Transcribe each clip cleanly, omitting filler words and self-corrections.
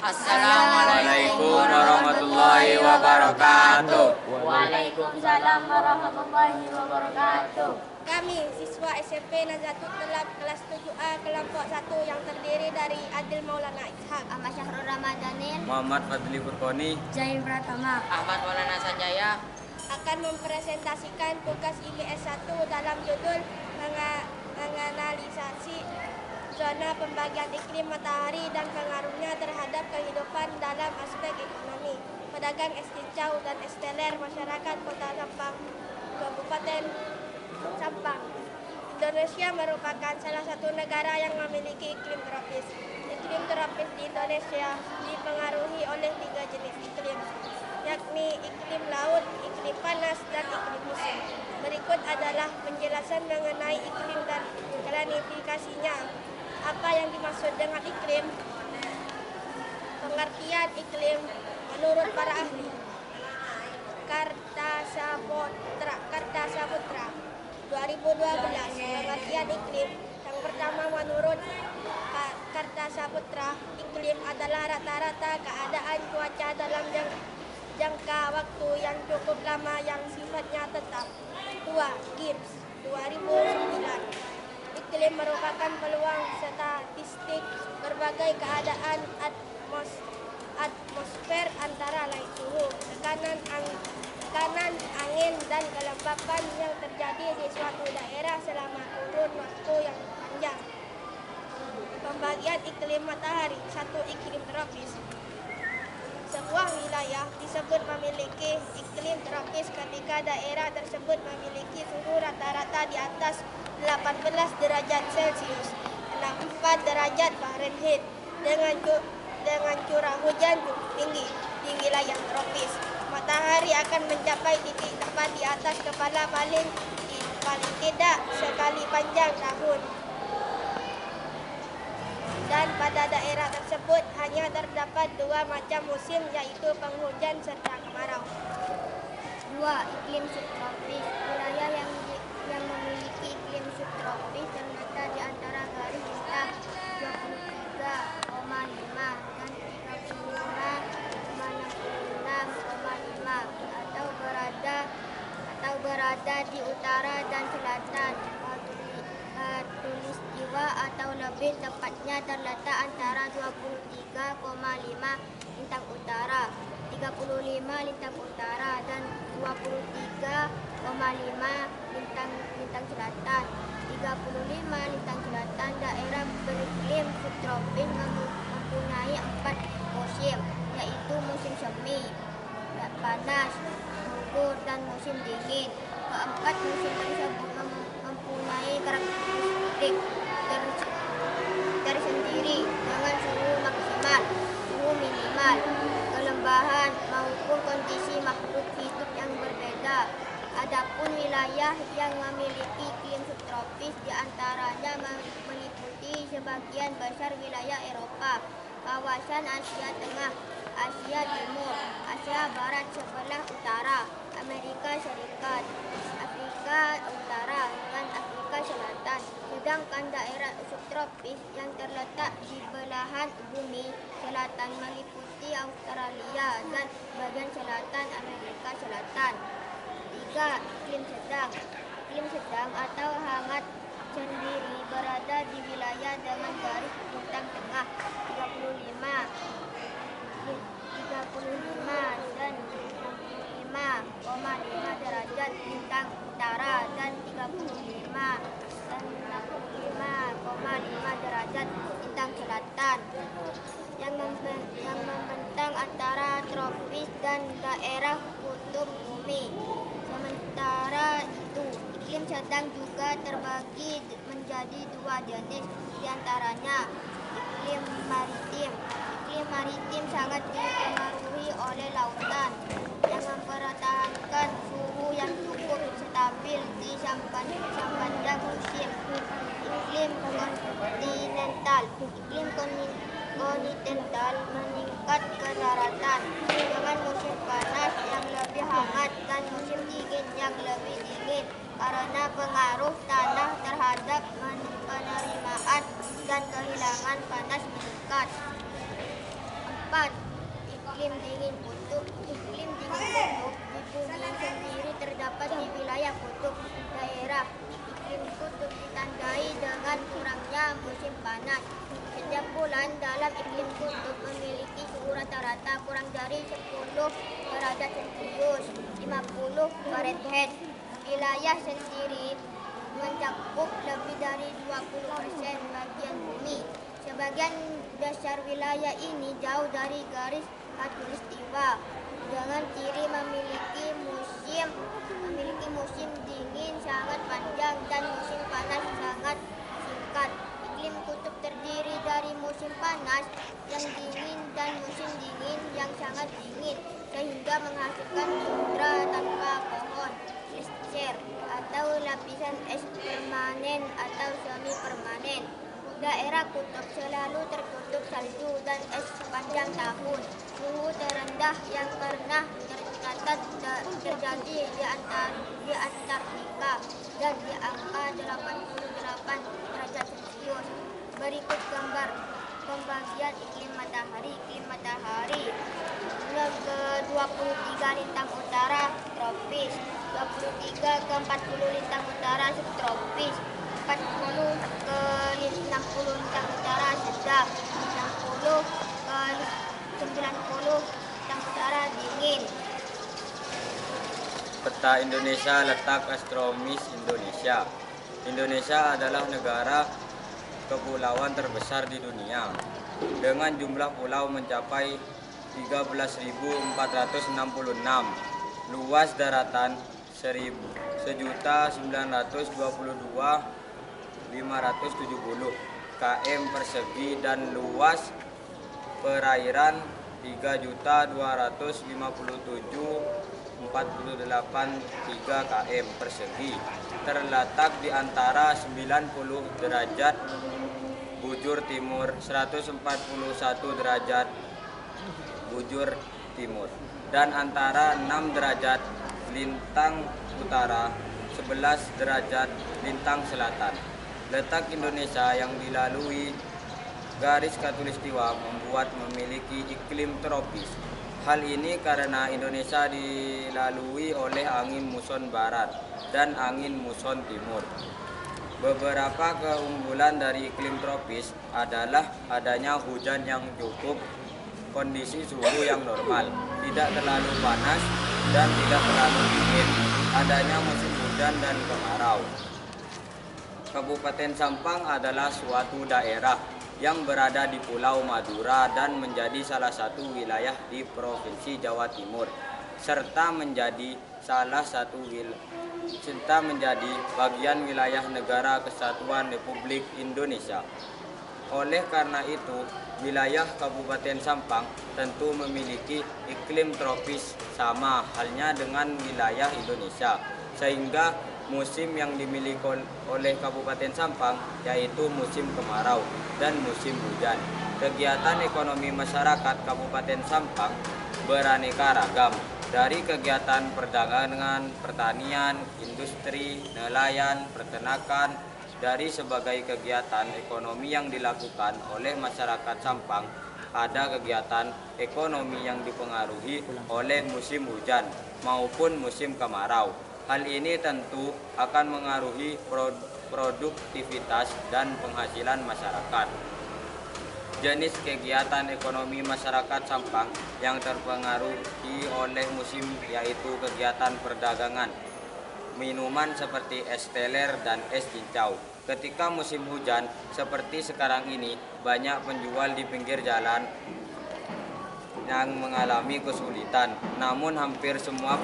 Assalamualaikum warahmatullahi wabarakatuh. Waalaikumsalam warahmatullahi wabarakatuh. Kami siswa SMP Nazatul Tulab kelas 7A kelompok 1 yang terdiri dari Adil Maulana Ishak, Ahmad Syahrul Ramadhanil, Muhammad Fadli Furqoni, Zain Pratama, Ahmad Maulana Sanjaya akan mempresentasikan tugas IPS 1 dalam judul menganalisasi zona pembagian iklim matahari dan pengaruhnya terhadap kehidupan dalam aspek ekonomi, pedagang es kicau dan es teler masyarakat Kota Sampang, Kabupaten Sampang. Indonesia merupakan salah satu negara yang memiliki iklim tropis. Iklim tropis di Indonesia dipengaruhi oleh 3 jenis iklim, yakni iklim laut, iklim panas, dan iklim musim. Berikut adalah penjelasan mengenai iklim dan klasifikasinya. Apa yang dimaksud dengan iklim? Pengertian iklim menurut para ahli. Kartasaputra 2012. Pengertian iklim yang pertama menurut Kartasaputra, iklim adalah rata-rata keadaan cuaca dalam jangka waktu yang cukup lama yang sifatnya tetap. 2. Gibbs 2009. Iklim merupakan peluang statistik berbagai keadaan atmosfer antara lain suhu, tekanan angin, dan kelembapan yang terjadi di suatu daerah selama kurun waktu yang panjang. Pembagian iklim matahari. 1. Iklim tropis. Sebuah wilayah disebut memiliki iklim tropis ketika daerah tersebut memiliki suhu rata-rata di atas 18 derajat Celcius, 64 derajat Fahrenheit, dengan curah hujan cukup tinggi. Di wilayah tropis, matahari akan mencapai titik tepat di atas kepala paling tidak sekali panjang tahun. Dan pada daerah tersebut hanya terdapat 2 macam musim, yaitu penghujan serta kemarau. 2. Iklim subtropis. Wilayah yang memiliki iklim subtropis terletak di antara garis bintang 23,5 dan 35,66,5 atau berada di utara dan selatan Khatulistiwa, atau lebih tepatnya terletak antara 23,5 lintang utara, 35 lintang utara, dan 23,5 lintang selatan. 35 lintang selatan. Daerah beriklim subtropis mempunyai 4 musim, yaitu musim semi, panas, gugur, dan musim dingin. Keempat musim tersebut mempunyai karakteristik tersendiri dengan suhu maksimal, suhu minimal, kelembahan, maupun kondisi makhluk hidup yang berbeda. Adapun wilayah yang memiliki iklim subtropis diantaranya meliputi sebagian besar wilayah Eropa, kawasan Asia Tengah, Asia Timur, Asia Barat sebelah utara, Amerika Serikat, Afrika Utara, dan Afrika Selatan. Sedangkan daerah subtropis yang terletak di belahan bumi selatan meliputi Australia dan bagian selatan Amerika Selatan. 3. Iklim sedang. Iklim sedang atau hangat sendiri berada di wilayah dengan garis bintang tengah 35 dan 65,5 derajat lintang utara, dan 35 dan 65,5 derajat lintang selatan, yang membentang antara tropis dan daerah kutub bumi. Sementara itu, iklim sedang juga terbagi menjadi 2 jenis, diantaranya iklim maritim. Iklim maritim sangat dipengaruhi oleh lautan yang mempertahankan suhu yang cukup stabil di sepanjang musim. Iklim kontinental. Iklim kontinental meningkat ke daratan dengan musim panas yang lebih hangat dan musim dingin yang lebih dingin karena pengaruh tanah terhadap penerimaan dan kehilangan panas meningkat. 4. 8. Iklim dingin kutub. Iklim dingin kutub di bumi sendiri terdapat di wilayah kutub daerah. Iklim kutub ditandai dengan kurangnya musim panas. Setiap bulan dalam iklim kutub memiliki suhu rata-rata kurang dari 10 derajat Celcius, 50 Fahrenheit. Wilayah sendiri mencakup lebih dari 20% bagian bumi. Sebagian besar wilayah ini jauh dari garis khatulistiwa dengan ciri memiliki musim dingin sangat panjang dan musim panas sangat singkat. Iklim kutub terdiri dari musim panas yang dingin dan musim dingin yang sangat dingin, sehingga menghasilkan tundra tanpa pohon, glacier atau lapisan es permanen atau semi permanen. Daerah kutub selalu tertutup salju dan es sepanjang tahun. Suhu terendah yang pernah tercatat terjadi di Antartika dan di angka 88 derajat Celcius. Berikut gambar pembagian iklim matahari. Iklim matahari ke-23 lintang utara tropis, 23 ke 40 lintang utara subtropis, 40 ke 60 lintang utara sedang, 60 ke 90 lintang utara dingin. Peta Indonesia, letak astronomis Indonesia. Indonesia adalah negara kepulauan terbesar di dunia dengan jumlah pulau mencapai 13.466, luas daratan 1.922.570 km persegi dan luas perairan 3.257.48 km persegi, terletak di antara 90 derajat bujur timur, 141 derajat bujur timur, dan antara 6 derajat lintang utara, 11 derajat lintang selatan. Letak Indonesia yang dilalui garis khatulistiwa membuat memiliki iklim tropis. Hal ini karena Indonesia dilalui oleh angin muson barat dan angin muson timur. Beberapa keunggulan dari iklim tropis adalah adanya hujan yang cukup, kondisi suhu yang normal, tidak terlalu panas dan tidak terlalu dingin, adanya musim hujan dan kemarau. Kabupaten Sampang adalah suatu daerah yang berada di Pulau Madura dan menjadi salah satu wilayah di Provinsi Jawa Timur, serta menjadi bagian wilayah Negara Kesatuan Republik Indonesia. Oleh karena itu, wilayah Kabupaten Sampang tentu memiliki iklim tropis sama halnya dengan wilayah Indonesia, sehingga musim yang dimiliki oleh Kabupaten Sampang yaitu musim kemarau dan musim hujan. Kegiatan ekonomi masyarakat Kabupaten Sampang beraneka ragam, dari kegiatan perdagangan, pertanian, industri, nelayan, peternakan. Dari sebagai kegiatan ekonomi yang dilakukan oleh masyarakat Sampang, ada kegiatan ekonomi yang dipengaruhi oleh musim hujan maupun musim kemarau. Hal ini tentu akan mengaruhi produktivitas dan penghasilan masyarakat. Jenis kegiatan ekonomi masyarakat Sampang yang terpengaruhi oleh musim yaitu kegiatan perdagangan, minuman seperti es teler dan es cincau. Ketika musim hujan seperti sekarang ini, banyak penjual di pinggir jalan yang mengalami kesulitan. Namun hampir semua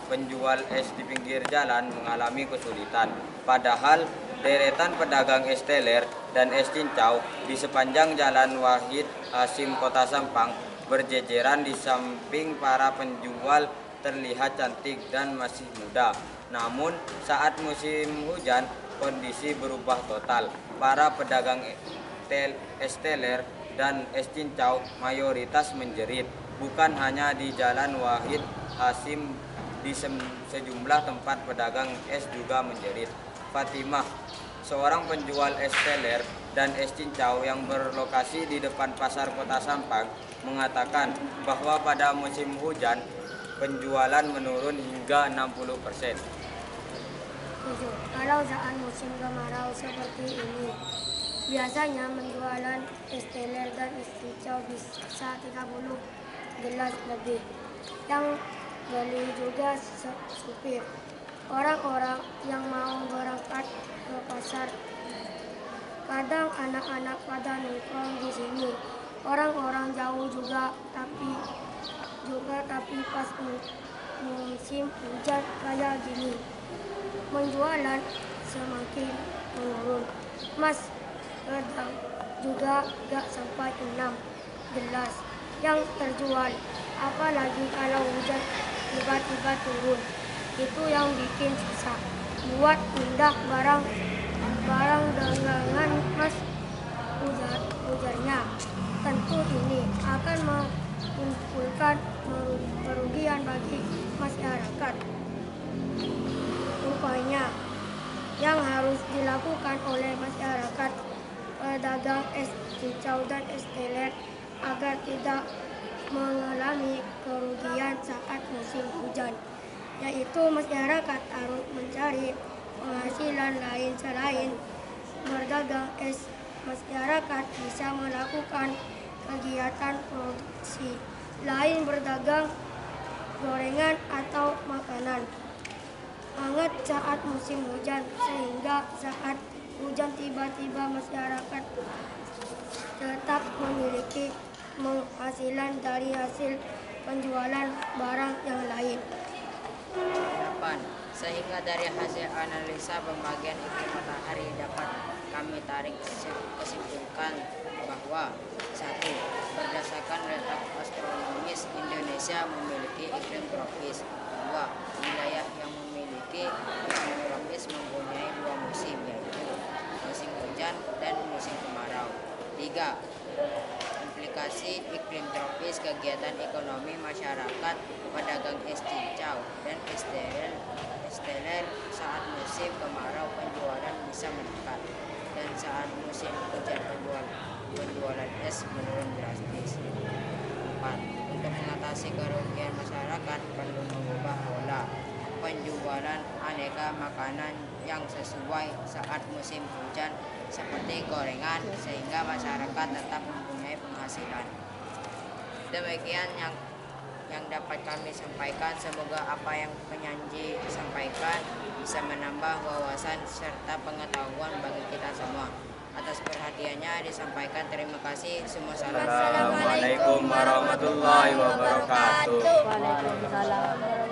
penjual es di pinggir jalan mengalami kesulitan. Padahal deretan pedagang es teler dan es cincau di sepanjang Jalan Wahid Hasim Kota Sampang berjejeran di samping para penjual terlihat cantik dan masih muda. Namun saat musim hujan kondisi berubah total. Para pedagang es teler dan es cincau mayoritas menjerit. Bukan hanya di Jalan Wahid Hasim, di sejumlah tempat pedagang es juga menjerit. Fatimah, seorang penjual es teler dan es cincau yang berlokasi di depan pasar Kota Sampang mengatakan bahwa pada musim hujan penjualan menurun hingga 60%. 7. Kalau saat musim kemarau seperti ini, biasanya penjualan es teler dan es cincau bisa 30 gelas lebih. Yang beli juga supir, orang-orang yang mau berangkat ke pasar. Kadang anak-anak pada nongkrong di sini. Orang-orang jauh juga, tapi pas musim hujan kayak gini, penjualan semakin menurun. Mas, kadang juga gak sampai 6 gelas yang terjual. Apalagi kalau hujan tiba-tiba turun. Itu yang bikin susah buat pindah barang dagangan Mas ujarnya. Tentu ini akan mengumpulkan kerugian bagi masyarakat. Rupanya yang harus dilakukan oleh masyarakat pedagang es cincau dan es teler agar tidak mengalami kerugian saat musim hujan, yaitu masyarakat harus mencari penghasilan lain selain berdagang es. Masyarakat bisa melakukan kegiatan produksi lain, berdagang gorengan atau makanan hangat saat musim hujan, sehingga saat hujan tiba-tiba masyarakat tetap memiliki penghasilan dari hasil penjualan barang yang lain. 8. Sehingga dari hasil analisa pembagian iklim matahari dapat kami tarik kesimpulan bahwa 1. Berdasarkan letak astronomis, Indonesia memiliki iklim tropis. 2. Wilayah yang memiliki iklim tropis mempunyai 2 musim, yaitu musim hujan dan musim kemarau. 3. Implikasi iklim tropis kegiatan ekonomi masyarakat pedagang es cincau dan es teler saat musim kemarau penjualan bisa meningkat, dan saat musim hujan penjualan es menurun drastis. 4. Untuk mengatasi kerugian masyarakat perlu mengubah pola penjualan aneka makanan yang sesuai saat musim hujan seperti gorengan, sehingga masyarakat tetap mempunyai penghasilan. Demikian yang dapat kami sampaikan. Semoga apa yang penyanyi sampaikan bisa menambah wawasan serta pengetahuan bagi kita semua. Atas perhatiannya disampaikan terima kasih. Assalamualaikum warahmatullahi wabarakatuh. Waalaikumsalam.